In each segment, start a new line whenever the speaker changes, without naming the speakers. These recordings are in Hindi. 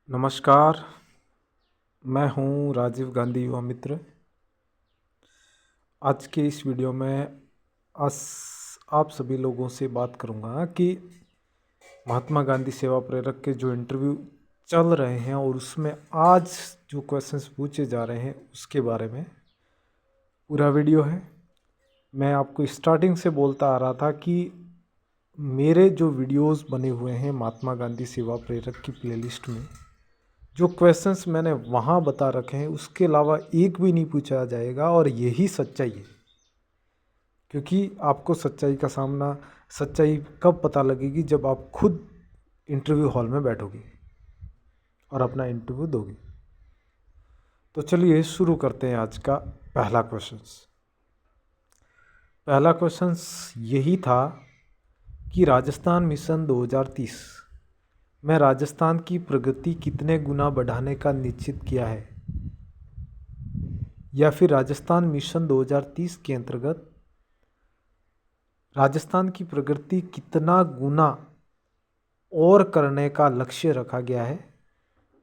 नमस्कार। मैं हूं राजीव गांधी युवा मित्र। आज के इस वीडियो में आज आप सभी लोगों से बात करूंगा कि महात्मा गांधी सेवा प्रेरक के जो इंटरव्यू चल रहे हैं और उसमें आज जो क्वेश्चंस पूछे जा रहे हैं उसके बारे में पूरा वीडियो है। मैं आपको स्टार्टिंग से बोलता आ रहा था कि मेरे जो वीडियोस बने हुए हैं महात्मा गांधी सेवा प्रेरक की प्लेलिस्ट में जो क्वेश्चंस मैंने वहाँ बता रखे हैं उसके अलावा एक भी नहीं पूछा जाएगा, और यही सच्चाई है। क्योंकि आपको सच्चाई कब पता लगेगी, जब आप खुद इंटरव्यू हॉल में बैठोगे और अपना इंटरव्यू दोगे। तो चलिए शुरू करते हैं आज का पहला क्वेश्चन यही था कि राजस्थान मिशन 2030 में राजस्थान की प्रगति कितने गुना बढ़ाने का निश्चित किया है, या फिर राजस्थान मिशन 2030 के अंतर्गत राजस्थान की प्रगति कितना गुना और करने का लक्ष्य रखा गया है।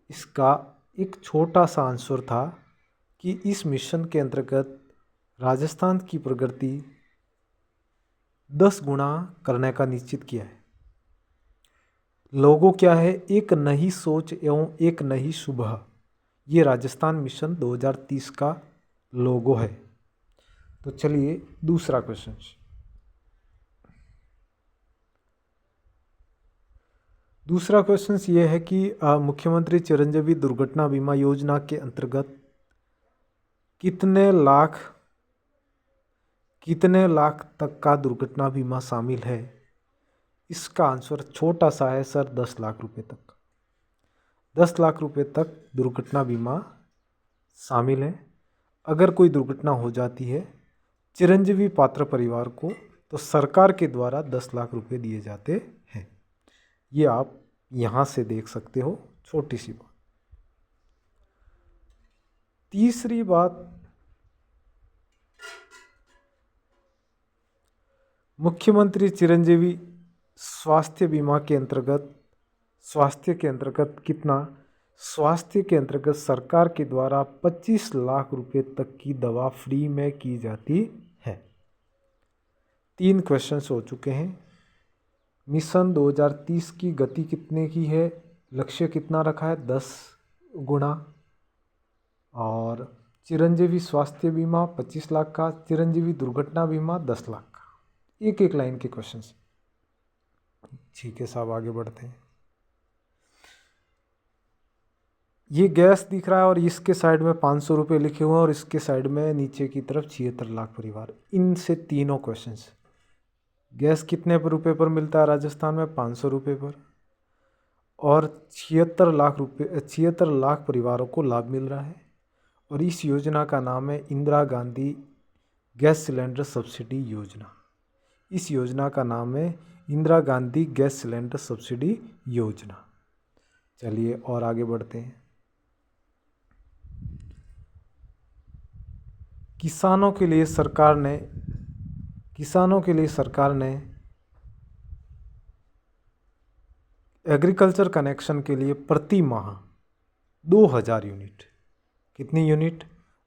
इसका एक छोटा सा आंसर था कि इस मिशन के अंतर्गत राजस्थान की प्रगति 10 गुना करने का निश्चित किया है। लोगो क्या है? एक नई सोच एवं एक नई सुबह। ये राजस्थान मिशन 2030 का लोगो है। तो चलिए दूसरा क्वेश्चन। दूसरा क्वेश्चन ये है कि मुख्यमंत्री चिरंजीवी दुर्घटना बीमा योजना के अंतर्गत कितने लाख तक का दुर्घटना बीमा शामिल है? इसका आंसर छोटा सा है सर, 10 लाख रुपए तक। 10 लाख रुपए तक दुर्घटना बीमा शामिल है। अगर कोई दुर्घटना हो जाती है चिरंजीवी पात्र परिवार को, तो सरकार के द्वारा 10 लाख रुपए दिए जाते हैं। ये आप यहाँ से देख सकते हो, छोटी सी बात। तीसरी बात, मुख्यमंत्री चिरंजीवी स्वास्थ्य बीमा के अंतर्गत स्वास्थ्य के अंतर्गत सरकार के द्वारा 25 लाख रुपए तक की दवा फ्री में की जाती है। 3 क्वेश्चंस हो चुके हैं। मिशन 2030 की गति कितने की है? लक्ष्य कितना रखा है? 10 गुना। और चिरंजीवी स्वास्थ्य बीमा 25 लाख का, चिरंजीवी दुर्घटना बीमा 10 लाख का। एक एक लाइन के क्वेश्चंस। ठीक है साहब, आगे बढ़ते हैं। ये गैस दिख रहा है और इसके साइड में 500 रुपये लिखे हुए हैं, और इसके साइड में नीचे की तरफ 76 लाख परिवार। इनसे तीनों क्वेश्चंस। गैस कितने रुपये पर मिलता है राजस्थान में? 500 रुपये पर। और 76 लाख परिवारों को लाभ मिल रहा है। और इस योजना का नाम है Indira Gandhi gas cylinder subsidy योजना। इस योजना का नाम है Indira Gandhi gas cylinder subsidy योजना। चलिए और आगे बढ़ते हैं। किसानों के लिए सरकार ने एग्रीकल्चर कनेक्शन के लिए प्रति माह 2000 यूनिट, कितनी यूनिट?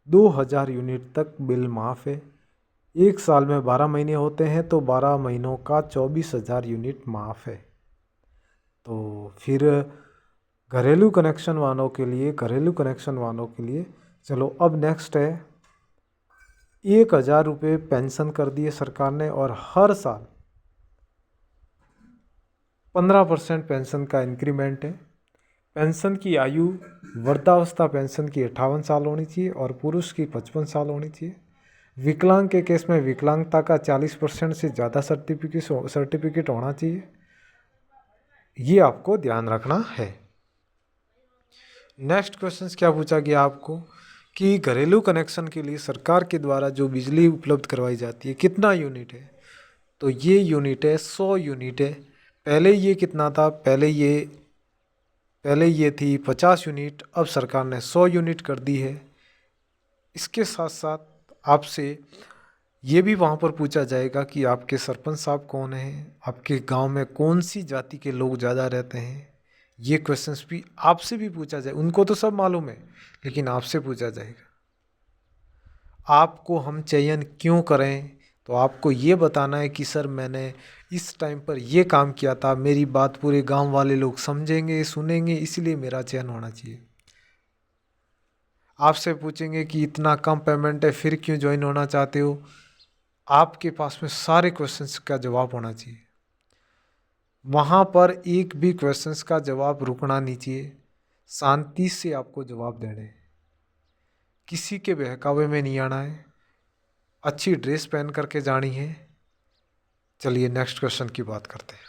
2000 यूनिट तक बिल माफ़ है। एक साल में 12 महीने होते हैं, तो 12 महीनों का 24,000 यूनिट माफ़ है। तो फिर घरेलू कनेक्शन वालों के लिए चलो अब नेक्स्ट है 1000 रुपये पेंशन कर दिए सरकार ने, और हर साल 15% पेंशन का इंक्रीमेंट है। पेंशन की आयु वृद्धावस्था पेंशन की 58 साल होनी चाहिए और पुरुष की 55 साल होनी चाहिए। विकलांग के केस में विकलांगता का 40% से ज़्यादा सर्टिफिकेट होना चाहिए। ये आपको ध्यान रखना है। नेक्स्ट क्वेश्चन क्या पूछा गया आपको कि घरेलू कनेक्शन के लिए सरकार के द्वारा जो बिजली उपलब्ध करवाई जाती है कितना यूनिट है? तो ये यूनिट है 100 यूनिट है। पहले ये कितना था? पहले ये थी 50 यूनिट, अब सरकार ने 100 यूनिट कर दी है। इसके साथ साथ आपसे ये भी वहाँ पर पूछा जाएगा कि आपके सरपंच साहब कौन हैं, आपके गांव में कौन सी जाति के लोग ज़्यादा रहते हैं, ये क्वेश्चंस भी आपसे भी पूछा जाए, उनको तो सब मालूम है लेकिन आपसे पूछा जाएगा। आपको हम चयन क्यों करें, तो आपको ये बताना है कि सर मैंने इस टाइम पर ये काम किया था, मेरी बात पूरे गांव वाले लोग समझेंगे सुनेंगे, इसलिए मेरा चयन होना चाहिए। आपसे पूछेंगे कि इतना कम पेमेंट है फिर क्यों ज्वाइन होना चाहते हो, आपके पास में सारे क्वेश्चंस का जवाब होना चाहिए। वहाँ पर एक भी क्वेश्चंस का जवाब रुकना नहीं चाहिए, शांति से आपको जवाब देने हैं, किसी के बहकावे में नहीं आना है, अच्छी ड्रेस पहन करके जानी है। चलिए नेक्स्ट क्वेश्चन की बात करते हैं।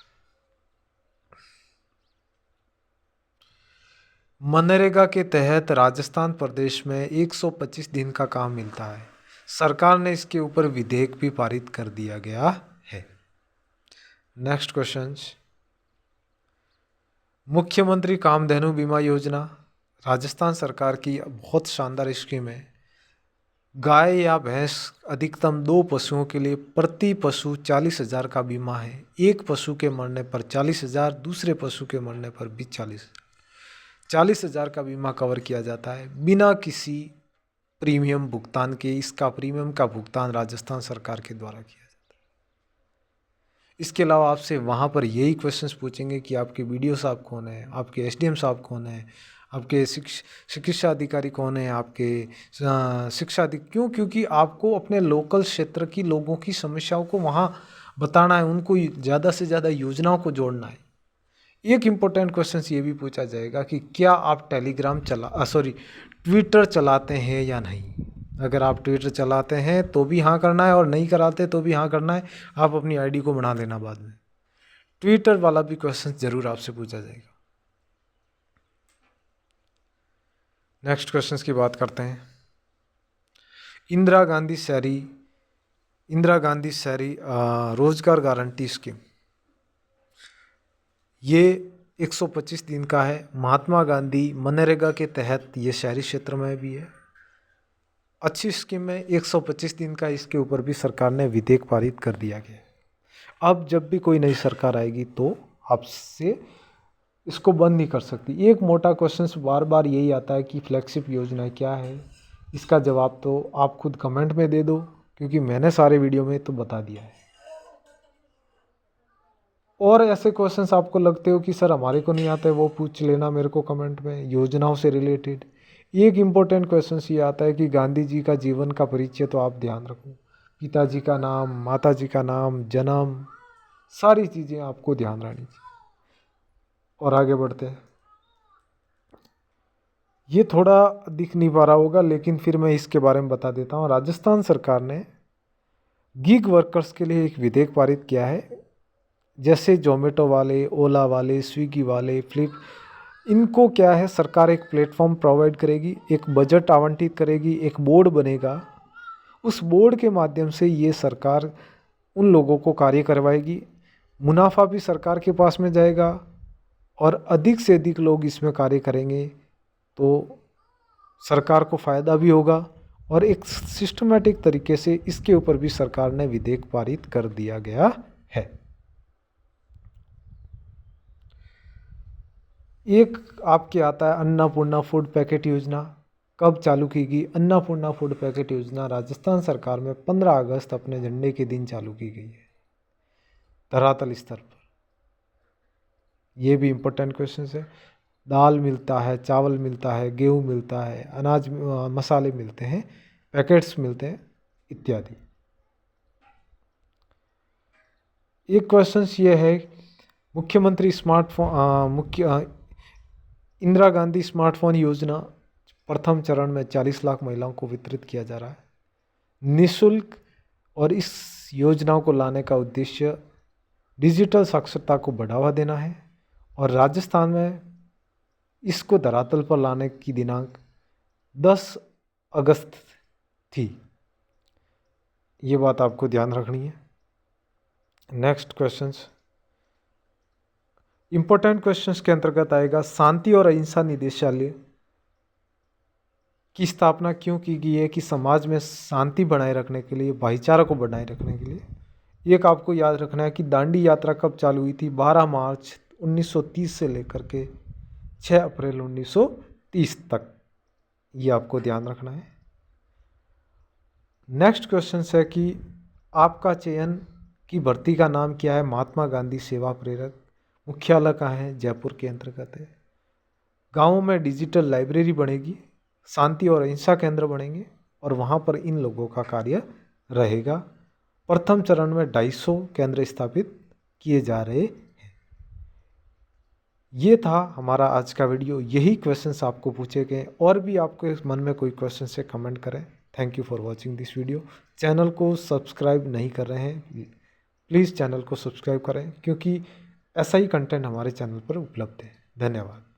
मनरेगा के तहत राजस्थान प्रदेश में 125 दिन का काम मिलता है। सरकार ने इसके ऊपर विधेयक भी पारित कर दिया गया है। नेक्स्ट क्वेश्चन, मुख्यमंत्री कामधेनु बीमा योजना राजस्थान सरकार की बहुत शानदार स्कीम है। गाय या भैंस अधिकतम 2 पशुओं के लिए प्रति पशु 40,000 का बीमा है। एक पशु के मरने पर 40,000, दूसरे पशु के मरने पर भी 40,000 का बीमा कवर किया जाता है बिना किसी प्रीमियम भुगतान के। इसका प्रीमियम का भुगतान राजस्थान सरकार के द्वारा किया जाता है। इसके अलावा आपसे वहाँ पर यही क्वेश्चंस पूछेंगे कि आपके बीडीओ साहब कौन है, आपके एसडीएम साहब कौन है, आपके चिकित्सा अधिकारी कौन है, आपके शिक्षा क्यों, क्योंकि आपको अपने लोकल क्षेत्र की लोगों की समस्याओं को वहाँ बताना है, उनको ज़्यादा से ज़्यादा योजनाओं को जोड़ना है। एक इम्पोर्टेंट क्वेश्चन ये भी पूछा जाएगा कि क्या आप ट्विटर चलाते हैं या नहीं। अगर आप ट्विटर चलाते हैं तो भी हाँ करना है, और नहीं कराते तो भी हाँ करना है। आप अपनी आईडी को बना लेना बाद में। ट्विटर वाला भी क्वेश्चन जरूर आपसे पूछा जाएगा। नेक्स्ट क्वेश्चन की बात करते हैं। इंदिरा गांधी शहरी रोजगार गारंटी स्कीम, ये 125 दिन का है। महात्मा गांधी मनरेगा के तहत ये शहरी क्षेत्र में भी है। अच्छी स्कीम है, 125 दिन का। इसके ऊपर भी सरकार ने विधेयक पारित कर दिया गया। अब जब भी कोई नई सरकार आएगी तो आपसे इसको बंद नहीं कर सकती। एक मोटा क्वेश्चन बार बार यही आता है कि फ्लैगशिप योजना क्या है। इसका जवाब तो आप खुद कमेंट में दे दो, क्योंकि मैंने सारे वीडियो में तो बता दिया है। और ऐसे क्वेश्चंस आपको लगते हो कि सर हमारे को नहीं आते, वो पूछ लेना मेरे को कमेंट में, योजनाओं से रिलेटेड। एक इम्पोर्टेंट क्वेश्चन ये आता है कि गांधी जी का जीवन का परिचय तो आप ध्यान रखो, पिताजी का नाम, माताजी का नाम, जन्म, सारी चीज़ें आपको ध्यान रखनी चाहिए। और आगे बढ़ते हैं। ये थोड़ा दिख नहीं पा रहा होगा, लेकिन फिर मैं इसके बारे में बता देता हूँ। राजस्थान सरकार ने गिग वर्कर्स के लिए एक विधेयक पारित किया है। जैसे जोमेटो वाले, ओला वाले, स्विगी वाले, इनको क्या है, सरकार एक प्लेटफॉर्म प्रोवाइड करेगी, एक बजट आवंटित करेगी, एक बोर्ड बनेगा। उस बोर्ड के माध्यम से ये सरकार उन लोगों को कार्य करवाएगी। मुनाफा भी सरकार के पास में जाएगा और अधिक से अधिक लोग इसमें कार्य करेंगे तो सरकार को फ़ायदा भी होगा। और एक सिस्टमेटिक तरीके से इसके ऊपर भी सरकार ने विधेयक पारित कर दिया गया है। एक आपके आता है अन्नपूर्णा फूड पैकेट योजना। कब चालू की गई? अन्नपूर्णा फूड पैकेट योजना राजस्थान सरकार में 15 अगस्त अपने झंडे के दिन चालू की गई है धरातल स्तर पर। ये भी इम्पोर्टेंट क्वेश्चन है। दाल मिलता है, चावल मिलता है, गेहूँ मिलता है, अनाज मसाले मिलते हैं, पैकेट्स मिलते हैं इत्यादि। एक क्वेश्चन ये है, मुख्यमंत्री इंदिरा गांधी स्मार्टफोन योजना प्रथम चरण में 40 लाख महिलाओं को वितरित किया जा रहा है निःशुल्क। और इस योजनाओं को लाने का उद्देश्य डिजिटल साक्षरता को बढ़ावा देना है। और राजस्थान में इसको धरातल पर लाने की दिनांक 10 अगस्त थी। ये बात आपको ध्यान रखनी है। नेक्स्ट क्वेश्चंस, इम्पोर्टेंट क्वेश्चंस के अंतर्गत आएगा, शांति और अहिंसा निदेशालय की स्थापना क्यों की गई है? कि समाज में शांति बनाए रखने के लिए, भाईचारा को बनाए रखने के लिए। एक आपको याद रखना है कि दांडी यात्रा कब चालू हुई थी? 12 मार्च 1930 से लेकर के 6 अप्रैल 1930 तक। ये आपको ध्यान रखना है। नेक्स्ट क्वेश्चन है कि आपका चयन की भर्ती का नाम क्या है? महात्मा गांधी सेवा प्रेरक। मुख्यालय कहाँ है? जयपुर के अंतर्गत है। गाँवों में डिजिटल लाइब्रेरी बनेगी, शांति और अहिंसा केंद्र बनेंगे और वहाँ पर इन लोगों का कार्य रहेगा। प्रथम चरण में 250 केंद्र स्थापित किए जा रहे हैं। ये था हमारा आज का वीडियो। यही क्वेश्चंस आपको पूछे गए। और भी आपके मन में कोई क्वेश्चन है कमेंट करें। Thank you for watching this video. Channel को सब्सक्राइब नहीं कर रहे हैं, प्लीज़ चैनल को सब्सक्राइब करें, क्योंकि ऐसा ही कंटेंट हमारे चैनल पर उपलब्ध है। धन्यवाद।